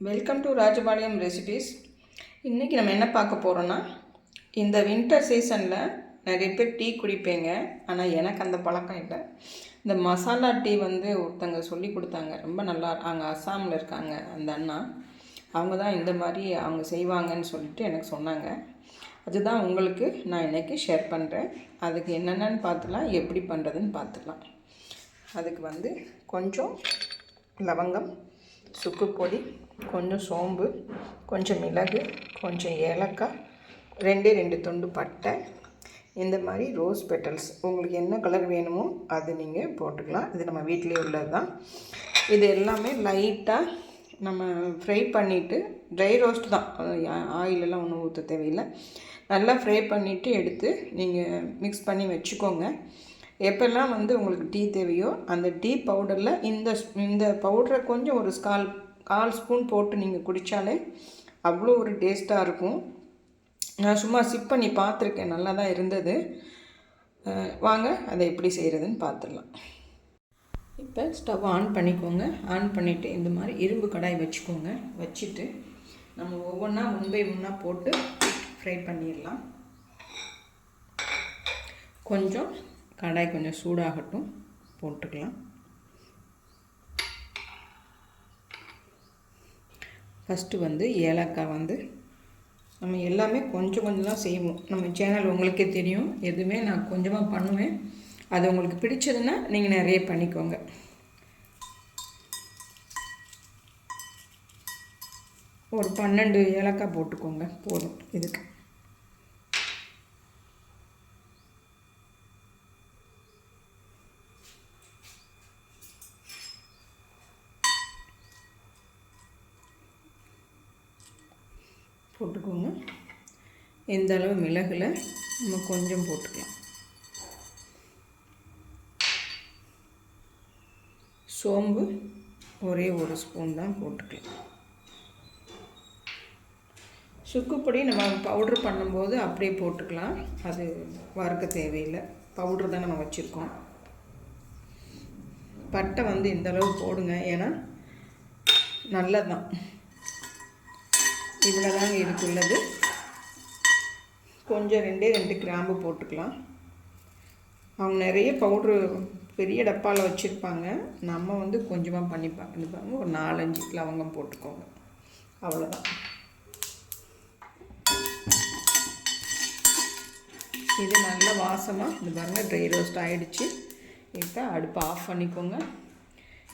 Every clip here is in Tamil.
Welcome to Rajapalayam recipes. இன்றைக்கி நம்ம என்ன பார்க்க போகிறோன்னா, இந்த வின்டர் சீசனில் நிறைய பேர் டீ குடிப்பேங்க. ஆனால் எனக்கு அந்த பழக்கம் இல்லை. இந்த மசாலா டீ ஒருத்தங்க சொல்லி கொடுத்தாங்க, ரொம்ப நல்லா. அங்கே அஸ்ஸாமில் இருக்காங்க அந்த அண்ணா. அவங்க தான் இந்த மாதிரி அவங்க செய்வாங்கன்னு சொல்லிட்டு எனக்கு சொன்னாங்க. அதுதான் உங்களுக்கு நான் இன்றைக்கி ஷேர் பண்ணுறேன். அதுக்கு என்னென்னு பார்த்துலாம், எப்படி பண்ணுறதுன்னு பார்த்துக்கலாம். அதுக்கு கொஞ்சம் லவங்கம், சுக்கு பொடி, கொஞ்சம் சோம்பு, கொஞ்சம் மிளகு, கொஞ்சம் ஏலக்காய், ரெண்டு துண்டு பட்டை, இந்த மாதிரி ரோஸ் பெட்டல்ஸ். உங்களுக்கு என்ன கலர் வேணுமோ அது நீங்கள் போட்டுக்கலாம். இது நம்ம வீட்டிலே உள்ளது தான். இது எல்லாமே லைட்டாக நம்ம ஃப்ரை பண்ணிவிட்டு, ட்ரை ரோஸ்ட் தான், ஆயிலெல்லாம் ஒன்றும் ஊற்ற தேவையில்லை. நல்லா ஃப்ரை பண்ணிவிட்டு எடுத்து நீங்கள் மிக்ஸ் பண்ணி வச்சுக்கோங்க. எப்போல்லாம் உங்களுக்கு டீ தேவையோ அந்த டீ பவுடரில் இந்த பவுடரை கொஞ்சம் ஒரு கால் ஸ்பூன் போட்டு நீங்கள் குடித்தாலே அவ்வளோ ஒரு டேஸ்ட்டாக இருக்கும். நான் சும்மா சிப் பண்ணி பார்த்துருக்கேன், நல்லா தான் இருந்தது. வாங்க அதை எப்படி செய்கிறதுன்னு பார்த்துடலாம். இப்போ ஸ்டவ் ஆன் பண்ணிக்கோங்க. ஆன் பண்ணிவிட்டு இந்த மாதிரி இரும்பு கடாய் வச்சுக்கோங்க. வச்சுட்டு நம்ம ஒவ்வொன்றா 1 by 1 போட்டு ஃப்ரை பண்ணிடலாம். கொஞ்சம் கடாய் கொஞ்சம் சூடாகட்டும், போட்டுக்கலாம். ஃபஸ்ட்டு ஏலக்காய் நம்ம எல்லாமே கொஞ்சம் தான் செய்வோம். நம்ம சேனல் உங்களுக்கே தெரியும், எதுவுமே நான் கொஞ்சமாக பண்ணுவேன். அது உங்களுக்கு பிடிச்சதுன்னா நீங்கள் நிறைய பண்ணிக்கோங்க. ஒரு 12 ஏலக்காய் போட்டுக்கோங்க, போதும் இதுக்கு. போட்டுக்கோங்க. இந்த அளவு மிளகுல நம்ம கொஞ்சம் போட்டுக்கலாம். சோம்பு ஒரே 1 ஸ்பூன் தான் போட்டுக்கலாம். சுக்குப்பொடி நம்ம பவுட்ரு பண்ணும்போது அப்படியே போட்டுக்கலாம், அது வறுக்க தேவையில்லை. பவுட்ரு தான் நம்ம வச்சுருக்கோம். பட்டை இந்த அளவு போடுங்க, ஏன்னா நல்லதுதான். இவ்வளோ தாங்க இதுக்குள்ளது. கொஞ்சம் 2 கிராம்பு போட்டுக்கலாம். அவங்க நிறைய பவுட்ரு பெரிய டப்பாவில் வச்சுருப்பாங்க. நம்ம கொஞ்சமாக பண்ணிப்பாங்க. ஒரு 4-5 லவங்கம் போட்டுக்கோங்க, அவ்வளோதான். இது நல்ல வாசமாக இது பாருங்கள், ட்ரை ரோஸ்ட் ஆகிடுச்சு. இப்போ அடுப்பை ஆஃப் பண்ணிக்கோங்க.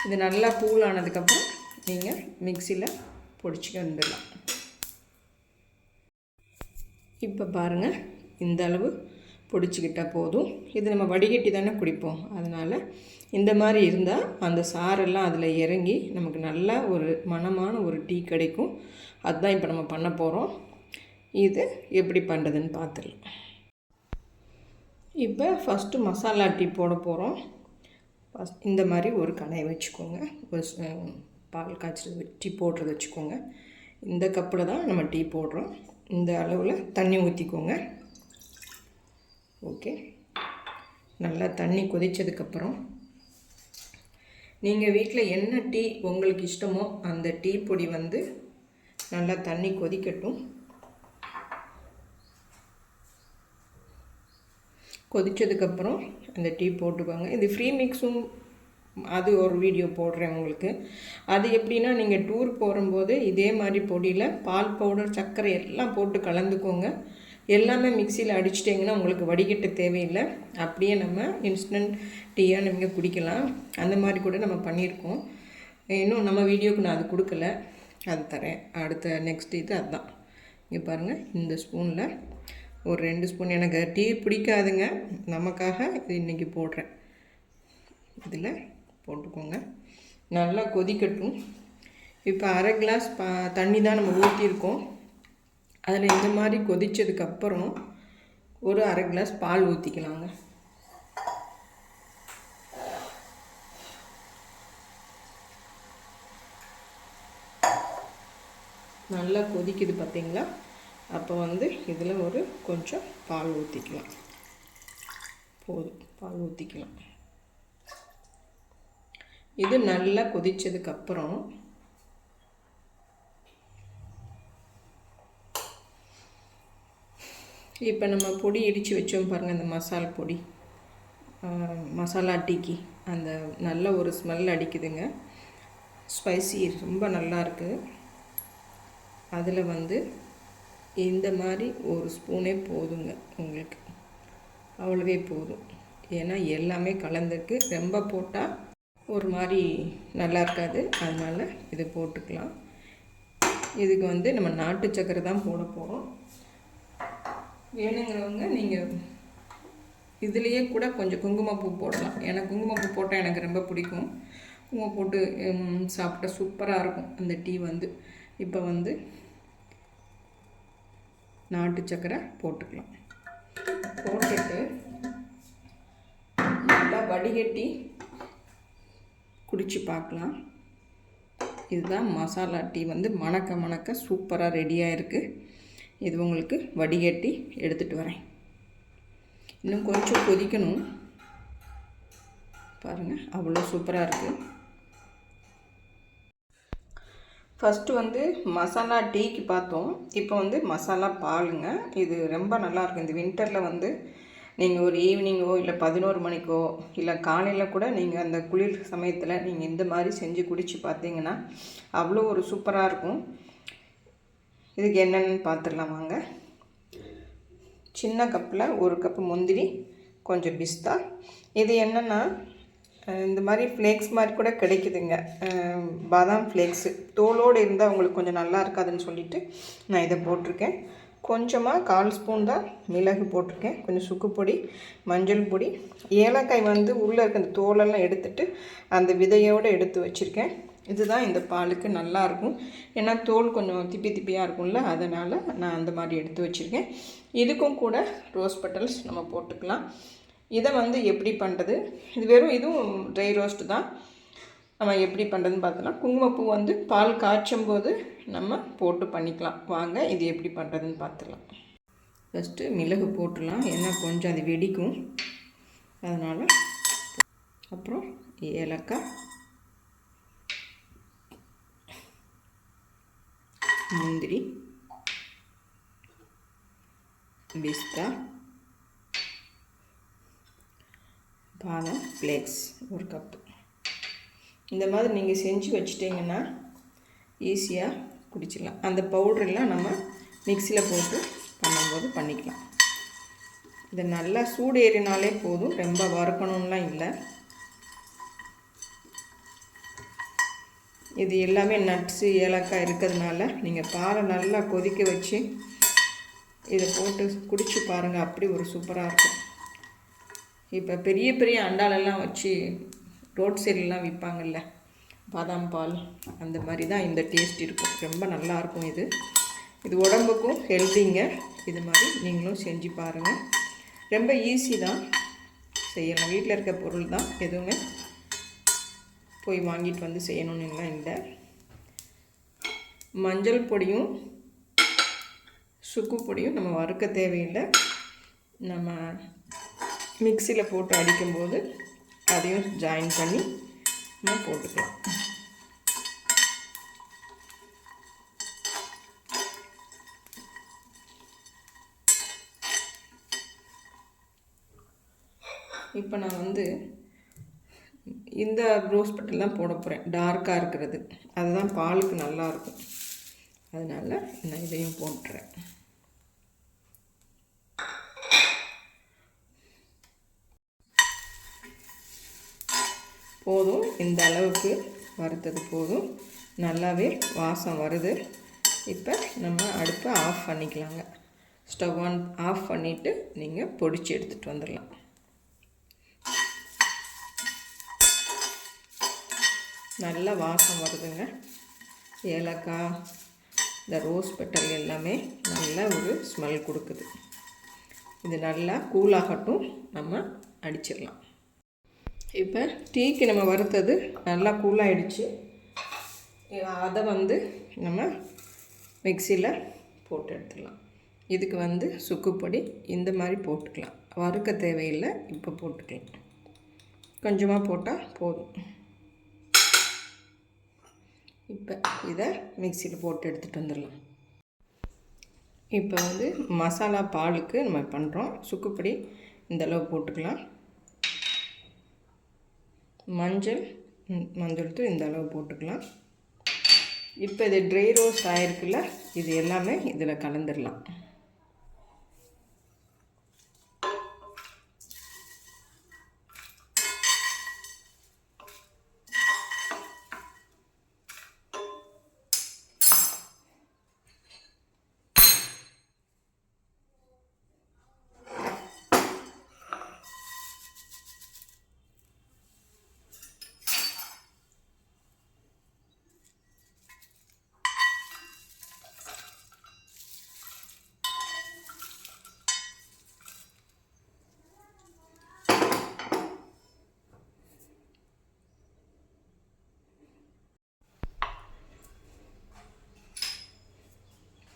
இது நல்லா கூல் ஆனதுக்கப்புறம் நீங்கள் மிக்சியில் பொடிச்சிக்க வந்துடலாம். இப்போ பாருங்கள், இந்த அளவு பொடிச்சிக்கிட்டால் போதும். இது நம்ம வடிகட்டி தானே குடிப்போம், அதனால் இந்த மாதிரி இருந்தால் அந்த சாரெல்லாம் அதில் இறங்கி நமக்கு நல்ல ஒரு மணமான ஒரு டீ கிடைக்கும். அதுதான் இப்போ நம்ம பண்ண போகிறோம். இது எப்படி பண்ணுறதுன்னு பார்த்துடலாம். இப்போ ஃபஸ்ட்டு மசாலா டீ போட போகிறோம். இந்த மாதிரி ஒரு கடாய் வச்சுக்கோங்க. ஒரு பால் காய்ச்சல் டீ போடுறது வச்சுக்கோங்க. இந்த கப்பில் தான் நம்ம டீ போடுறோம். இந்த அளவில் தண்ணி ஊற்றிக்கோங்க. ஓகே, நல்லா தண்ணி கொதித்ததுக்கப்புறம் நீங்கள் வீட்டில் என்ன டீ உங்களுக்கு இஷ்டமோ அந்த டீ பொடி நல்லா தண்ணி கொதிக்கட்டும். கொதித்ததுக்கப்புறம் அந்த டீ போட்டுக்கோங்க. இது ஃப்ரீ மிக்ஸும், அது ஒரு வீடியோ போடுறேன் உங்களுக்கு. அது எப்படின்னா, நீங்கள் டூர் போகும்போது இதே மாதிரி பொடியில் பால் பவுடர், சர்க்கரை எல்லாம் போட்டு கலந்துக்கோங்க. எல்லாமே மிக்சியில் அடிச்சிட்டிங்கன்னா உங்களுக்கு வடிகட்ட தேவையில்லை. அப்படியே நம்ம இன்ஸ்டன்ட் டீயாக நீங்கள் குடிக்கலாம். அந்த மாதிரி கூட நம்ம பண்ணியிருக்கோம். இன்னும் நம்ம வீடியோவுக்கு நான் அது கொடுக்கல, அது தரேன் அடுத்த நெக்ஸ்ட். இது அதுதான். இங்கே பாருங்கள், இந்த ஸ்பூனில் ஒரு 2 ஸ்பூன். எனக்கு டீ பிடிக்காதுங்க, நமக்காக இது இன்றைக்கி போடுறேன். இதில் போட்டுக்கோங்க. நல்லா கொதிக்கட்டும். இப்போ அரை கிளாஸ் தண்ணி தான் நம்ம ஊற்றிருக்கோம். அதில் இந்த மாதிரி கொதித்ததுக்கப்புறம் ஒரு அரை கிளாஸ் பால் ஊற்றிக்கலாங்க. நல்லா கொதிக்குது பார்த்தீங்களா? அப்போ இதில் ஒரு கொஞ்சம் பால் ஊற்றிக்கலாம். போதும், பால் ஊற்றிக்கலாம். இது நல்லா கொதிச்சதுக்கப்புறம் இப்போ நம்ம பொடி இடித்து வச்சோம் பாருங்கள், இந்த மசால் பொடி, மசாலா டீக்கு அந்த நல்ல ஒரு ஸ்மெல் அடிக்குதுங்க. ஸ்பைசி ரொம்ப நல்லா இருக்குது. அதில் வந்து இந்த மாதிரி ஒரு ஸ்பூனே போதுங்க உங்களுக்கு, அவ்வளவே போதும். ஏன்னா எல்லாமே கலந்துருக்கு. ரொம்ப போட்டால் ஒரு மாதிரி நல்லா இருக்காது, அதனால் இது போட்டுக்கலாம். இதுக்கு வந்து நம்ம நாட்டு சக்கரை தான் போட போகிறோம். வேணுங்கிறவங்க நீங்கள் இதுலேயே கூட கொஞ்சம் குங்குமப்பூ போடலாம். எனக்கு குங்குமப்பூ போட்டால் எனக்கு ரொம்ப பிடிக்கும். குங்குமம் போட்டு சாப்பிட்டா சூப்பராக இருக்கும் அந்த டீ வந்து. இப்போ வந்து நாட்டு சக்கரை போட்டுக்கலாம். போட்டுட்டு நல்லா வடிகட்டி குடித்து பார்க்கலாம். இதுதான் மசாலா டீ வந்து மணக்க மணக்க சூப்பராக ரெடியாக இருக்குது. இது உங்களுக்கு வடிகட்டி எடுத்துகிட்டு வரேன். இன்னும் கொஞ்சம் கொதிக்கணும் பாருங்கள், அவ்வளோ சூப்பராக இருக்குது. ஃபஸ்ட்டு வந்து மசாலா டீக்கு பார்த்தோம். இப்போ வந்து மசாலா பாலுங்க. இது ரொம்ப நல்லாயிருக்கும். இந்த வின்டரில் வந்து நீங்கள் ஒரு ஈவினிங்கோ இல்லை 11 மணிக்கோ இல்லை காலையில் கூட நீங்கள் அந்த குளிர் சமயத்தில் நீங்கள் இந்த மாதிரி செஞ்சு குடித்து பார்த்தீங்கன்னா அவ்வளோ ஒரு சூப்பராக இருக்கும். இதுக்கு என்னென்னு பார்த்துடலாம் வாங்க. சின்ன கப்பில் 1 கப்பு முந்திரி, கொஞ்சம் பிஸ்தா. இது என்னென்னா இந்த மாதிரி ஃப்ளேக்ஸ் மாதிரி கூட கிடைக்குதுங்க, பாதாம் ஃப்ளேக்ஸு. தோலோடு இருந்தால் உங்களுக்கு கொஞ்சம் நல்லா இருக்காதுன்னு சொல்லிவிட்டு நான் இதை போட்டிருக்கேன். கொஞ்சமாக 1/4 ஸ்பூன் தான் மிளகு போட்டிருக்கேன். கொஞ்சம் சுக்கு பொடி, மஞ்சள் பொடி, ஏலக்காய் வந்து உள்ளே இருக்க அந்த தோலெல்லாம் எடுத்துட்டு அந்த விதையோடு எடுத்து வச்சுருக்கேன். இதுதான் இந்த பாலுக்கு நல்லாயிருக்கும். ஏன்னா தோல் கொஞ்சம் திப்பி திப்பியாக இருக்கும்ல, அதனால் நான் அந்த மாதிரி எடுத்து வச்சுருக்கேன். இதுக்கும் கூட ரோஸ் பெட்டல்ஸ் நம்ம போட்டுக்கலாம். இதை வந்து எப்படி பண்ணுறது, இது வெறும் இதுவும் ட்ரை ரோஸ்ட்டு தான். நம்ம எப்படி பண்ணுறதுன்னு பார்த்தலாம். குங்குமப்பூ வந்து பால் காய்ச்சும் போது நம்ம போட்டு பண்ணிக்கலாம். வாங்க இது எப்படி பண்ணுறதுன்னு பார்த்துக்கலாம். ஃபஸ்ட்டு மிளகு போட்டுடலாம், ஏன்னா கொஞ்சம் அது வெடிக்கும், அதனால். அப்புறம் ஏலக்காய், முந்திரி, பிஸ்தா, பாதாம் ஃப்ளேக்ஸ் 1 கப்பு. இந்த மாதிரி நீங்கள் செஞ்சு வச்சிட்டிங்கன்னா ஈஸியாக குடிச்சிடலாம். அந்த பவுடரெல்லாம் நம்ம மிக்சியில் போட்டு பண்ணும்போது பண்ணிக்கலாம். இதை நல்லா சூடு ஏறினாலே போதும், ரொம்ப வறுக்கணும்லாம் இல்லை. இது எல்லாமே நட்ஸு ஏலக்காய் இருக்கிறதுனால நீங்கள் பாலை நல்லா கொதிக்க வச்சு இதை போட்டு குடிச்சு பாருங்கள், அப்படி ஒரு சூப்பராக இருக்கும். இப்போ பெரிய பெரிய அண்டாலெல்லாம் வச்சு ரோட் சைட்லாம் விற்பாங்கள்ல பாதாம் பால், அந்த மாதிரி தான் இந்த டேஸ்ட் இருக்கும். ரொம்ப நல்லாயிருக்கும். இது உடம்புக்கும் ஹெல்த்திங்க. இது மாதிரி நீங்களும் செஞ்சு பாருங்கள். ரொம்ப ஈஸி தான் செய்யலாம். வீட்டில் இருக்க பொருள் தான், எதுவுமே போய் வாங்கிட்டு வந்து செய்யணுன்னுலாம் இல்லை. மஞ்சள் பொடியும் சுக்கு பொடியும் நம்ம வறுக்க தேவையில்லை. நம்ம மிக்சியில் போட்டு அடிக்கும்போது அதையும் ஜாயின் பண்ணி நம்ம போட்டுக்கலாம். இப்போ நான் வந்து இந்த ரோஸ் பெட்டல் தான் போட போகிறேன், டார்க்காக இருக்கிறது. அதுதான் பாலுக்கு நல்லாயிருக்கும், அதனால் நான் இதையும் போட்டுறேன். போதும், இந்த அளவுக்கு வறுத்தது போதும். நல்லாவே வாசம் வருது. இப்போ நம்ம அடுப்பை ஆஃப் பண்ணிக்கலாங்க. ஸ்டவ் ஆஃப் பண்ணிவிட்டு நீங்கள் பொடிச்சு எடுத்துகிட்டு வந்துடலாம். நல்ல வாசம் வருதுங்க. ஏலக்காய், இந்த ரோஸ் பெட்டல் எல்லாமே நல்ல ஒரு ஸ்மெல் கொடுக்குது. இது நல்லா கூலாகட்டும், நம்ம அடிச்சிடலாம். இப்போ டீக்கு நம்ம வறுத்தது நல்லா கூலாகிடுச்சு. அதை வந்து நம்ம மிக்சியில் போட்டு எடுத்துடலாம். இதுக்கு வந்து சுக்குப்பொடி இந்த மாதிரி போட்டுக்கலாம், வறுக்க தேவையில்லை. இப்போ போட்டுக்கலாம், கொஞ்சமாக போட்டால் போதும். இப்போ இதை மிக்சியில் போட்டு எடுத்துகிட்டு வந்துடலாம். இப்போ வந்து மசாலா பாலுக்கு நம்ம பண்ணுறோம். சுக்குப்பொடி இந்தளவு போட்டுக்கலாம். மஞ்சள் தூள் இந்த அளவு போட்டுக்கலாம். இப்போ இது ட்ரை ரோஸ்ட் ஆகிருக்குல்ல, இது எல்லாமே இதில் கலந்துடலாம்.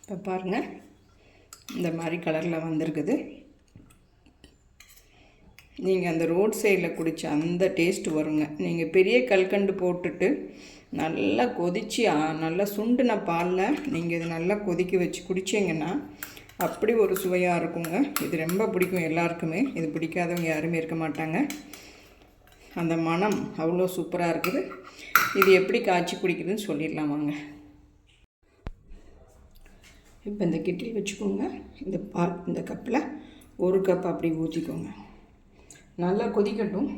இப்போ பாருங்கள், இந்த மாதிரி கலரில் வந்திருக்குது. நீங்கள் அந்த ரோட் சைடில் குடித்த அந்த டேஸ்ட்டு வருங்க. நீங்கள் பெரிய கல்கண்டு போட்டுட்டு நல்லா கொதித்து நல்லா சுண்டுன பாலில் நீங்கள் இது நல்லா கொதிக்க வச்சு குடிச்சிங்கன்னா அப்படி ஒரு சுவையாக இருக்குங்க. இது ரொம்ப பிடிக்கும் எல்லாருக்குமே. இது பிடிக்காதவங்க யாருமே இருக்க மாட்டாங்க. அந்த மனம் அவ்வளோ சூப்பராக இருக்குது. இது எப்படி காய்ச்சி குடிக்குதுன்னு சொல்லிடலாம் வாங்க. இப்போ இந்த கிட்டில் வச்சுக்கோங்க. இந்த பால் இந்த கப்பில் 1 கப் அப்படி ஊற்றிக்கோங்க. நல்லா கொதிக்கட்டும்.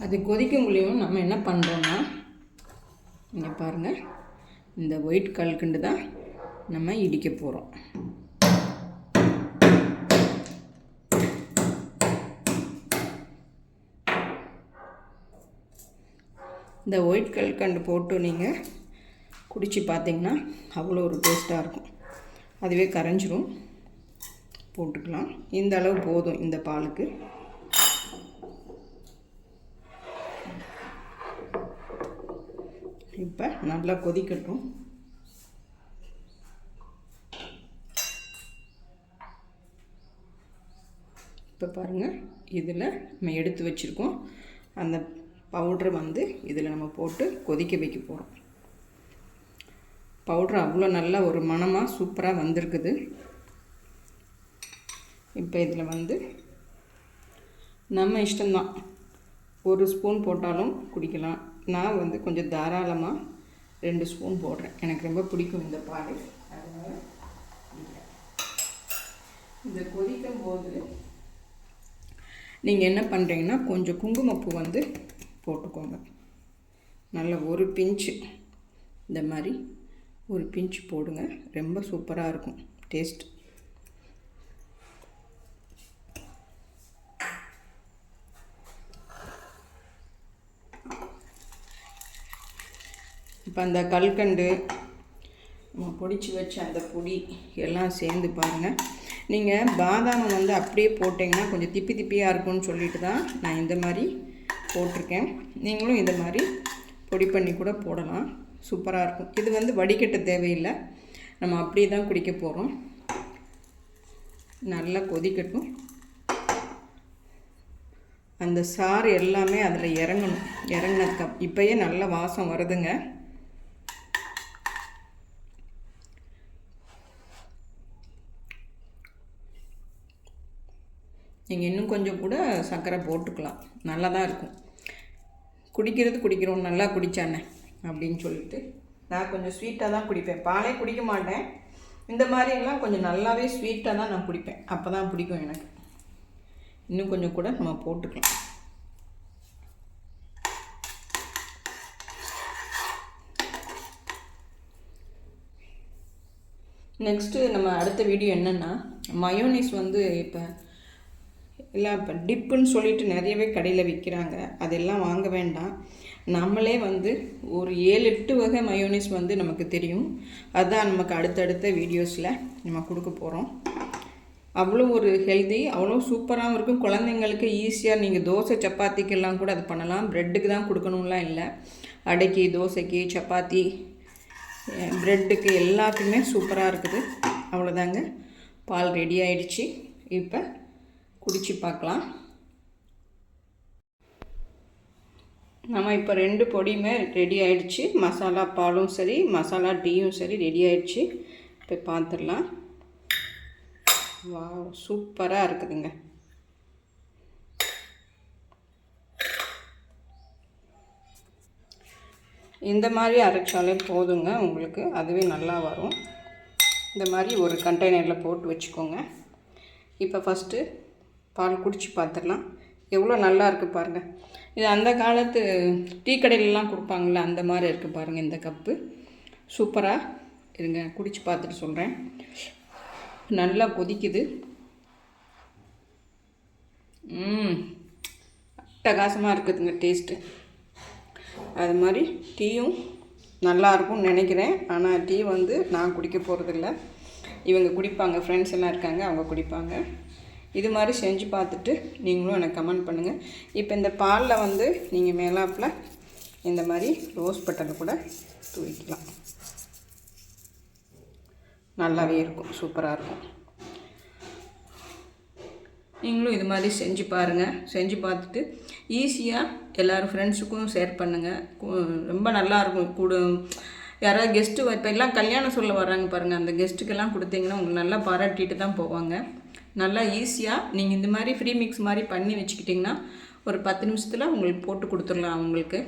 அது கொதிக்குங்களையும் நம்ம என்ன பண்ணுறோன்னா, இங்கே பாருங்கள், இந்த ஒயிட் கல்கண்டு தான் நம்ம இடிக்க போகிறோம். இந்த ஒயிட் கல்கண்டு போட்டு நீங்கள் குடித்து பார்த்தீங்கன்னா அவ்வளோ ஒரு டேஸ்ட்டாக இருக்கும். அதுவே கரைஞ்சிரும். போட்டுக்கலாம். இந்த அளவு போதும் இந்த பாலுக்கு. இப்போ நல்லா கொதிக்கட்டும். இப்போ பாருங்கள், இதில் நம்ம எடுத்து வச்சுருக்கோம் அந்த பவுட்ரு வந்து இதில் நம்ம போட்டு கொதிக்க வைக்க போகிறோம். பவுட்ரு அவ்வளோ நல்லா ஒரு மணமாக சூப்பராக வந்திருக்குது. இப்போ இதில் வந்து நம்ம இஷ்டம்தான். 1 ஸ்பூன் போட்டாலும் குடிக்கலாம். நான் வந்து கொஞ்சம் தாராளமாக 2 ஸ்பூன் போடுறேன். எனக்கு ரொம்ப பிடிக்கும் இந்த பால். அதனால் இந்த கொதிக்கும் போது நீங்கள் என்ன பண்ணுறீங்கன்னா, கொஞ்சம் குங்குமப்பூ வந்து போட்டுக்கோங்க. நல்ல 1 பிஞ்சு இந்த மாதிரி 1 பிஞ்சு போடுங்க. ரொம்ப சூப்பராக இருக்கும் டேஸ்ட். இப்போ அந்த கல்கண்டு நம்ம பொடிச்சு வச்ச அந்த பொடி எல்லாம் சேர்ந்து பாருங்கள். நீங்கள் பாதாமை வந்து அப்படியே போட்டிங்கன்னா கொஞ்சம் திப்பி திப்பியாக இருக்கும்னு சொல்லிட்டு தான் நான் இந்த மாதிரி போட்டிருக்கேன். நீங்களும் இந்த மாதிரி பொடி பண்ணி கூட போடலாம். சூப்பராக இருக்கும். இது வந்து வடிகட்ட தேவையில்லை. நம்ம அப்படியே தான் குடிக்க போகிறோம். நல்லா கொதிக்கட்டும். அந்த சாறு எல்லாமே அதில் இறங்கணும். இறங்கினதுக்கு இப்போயே நல்ல வாசம் வருதுங்க. நீங்கள் இன்னும் கொஞ்சம் கூட சர்க்கரை போட்டுக்கலாம். நல்லா தான் இருக்கும். குடிக்கிறோம் நல்லா குடித்தானே அப்படின்னு சொல்லிட்டு நான் கொஞ்சம் ஸ்வீட்டாக தான் குடிப்பேன். பாலே குடிக்க மாட்டேன். இந்த மாதிரியெல்லாம் கொஞ்சம் நல்லாவே ஸ்வீட்டாக தான் நான் குடிப்பேன். அப்போ தான் பிடிக்கும் எனக்கு. இன்னும் கொஞ்சம் கூட நம்ம போட்டுக்கலாம். நெக்ஸ்ட்டு நம்ம அடுத்த வீடியோ என்னென்னா, மயோனீஸ் வந்து இப்போ டிப்புன்னு சொல்லிட்டு நிறையவே கடையில் விற்கிறாங்க. அதெல்லாம் வாங்க வேண்டாம். நம்மளே வந்து ஒரு 7-8 வகை மயோனீஸ் வந்து நமக்கு தெரியும். அதுதான் நமக்கு அடுத்தடுத்த வீடியோஸில் நம்ம கொடுக்க போகிறோம். அவ்வளோ ஒரு ஹெல்தி, அவ்வளோ சூப்பராகவும் இருக்கும். குழந்தைங்களுக்கு ஈஸியாக நீங்கள் தோசை சப்பாத்திக்கெல்லாம் கூட அது பண்ணலாம். ப்ரெட்டுக்கு தான் கொடுக்கணும்லாம் இல்லை. அடைக்கு, தோசைக்கு, சப்பாத்தி, ப்ரெட்டுக்கு எல்லாத்துக்குமே சூப்பராக இருக்குது. அவ்வளோதாங்க, பால் ரெடி ஆயிடுச்சு. இப்போ குடிச்சு பார்க்கலாம். நம்ம இப்போ 2 பொடியுமே ரெடி ஆகிடுச்சு. மசாலா பாலும் சரி, மசாலா டீயும் சரி ரெடி ஆகிடுச்சு. இப்போ பார்த்துடலாம். வாவ், சூப்பராக இருக்குதுங்க. இந்த மாதிரி அரைச்சாலே போதுங்க உங்களுக்கு, அதுவே நல்லா வரும். இந்த மாதிரி ஒரு கண்டெய்னரில் போட்டு வச்சுக்கோங்க. இப்போ ஃபஸ்ட்டு பால் குடித்து பார்த்துடலாம். எவ்வளோ நல்லா இருக்குது பாருங்கள். இது அந்த காலத்து டீ கடையிலலாம் கொடுப்பாங்கள்ல, அந்த மாதிரி இருக்குது பாருங்கள் இந்த கப்பு. சூப்பராக இருங்க, குடித்து பார்த்துட்டு சொல்கிறேன். நல்லா கொதிக்குது. அட்டகாசமாக இருக்குதுங்க டேஸ்ட்டு. அது மாதிரி டீயும் நல்லாயிருக்கும்னு நினைக்கிறேன். ஆனால் டீ வந்து நான் குடிக்க போகிறதில்ல, இவங்க குடிப்பாங்க, ஃப்ரெண்ட்ஸ் எல்லாம் இருக்காங்க, அவங்க குடிப்பாங்க. இது மாதிரி செஞ்சு பார்த்துட்டு நீங்களும் எனக்கு கமெண்ட் பண்ணுங்கள். இப்போ இந்த பாலில் வந்து நீங்கள் மேலாப்பில் இந்த மாதிரி ரோஸ் பட்டரை கூட தூவிக்கலாம். நல்லாவே இருக்கும், சூப்பராக இருக்கும். நீங்களும் இது மாதிரி செஞ்சு பாருங்கள். செஞ்சு பார்த்துட்டு ஈஸியாக எல்லோரும் ஃப்ரெண்ட்ஸுக்கும் ஷேர் பண்ணுங்கள். ரொம்ப நல்லாயிருக்கும். கூட யாராவது கெஸ்ட்டு இப்போ எல்லாம் கல்யாணம் சொல்ல வர்றாங்க பாருங்கள், அந்த கெஸ்ட்டுக்கெல்லாம் கொடுத்தீங்கன்னா உங்களுக்கு நல்லா பாராட்டிட்டு தான் போவாங்க. நல்லா ஈஸியாக நீங்கள் இந்த மாதிரி ஃப்ரீ மிக்ஸ் மாதிரி பண்ணி வச்சுக்கிட்டிங்கன்னா ஒரு 10 நிமிஷத்தில் உங்களுக்கு போட்டு கொடுத்துடலாம் அவங்களுக்கு.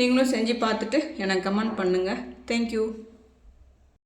நீங்களும் செஞ்சு பார்த்துட்டு எனக்கு கமெண்ட் பண்ணுங்கள். தேங்க்யூ.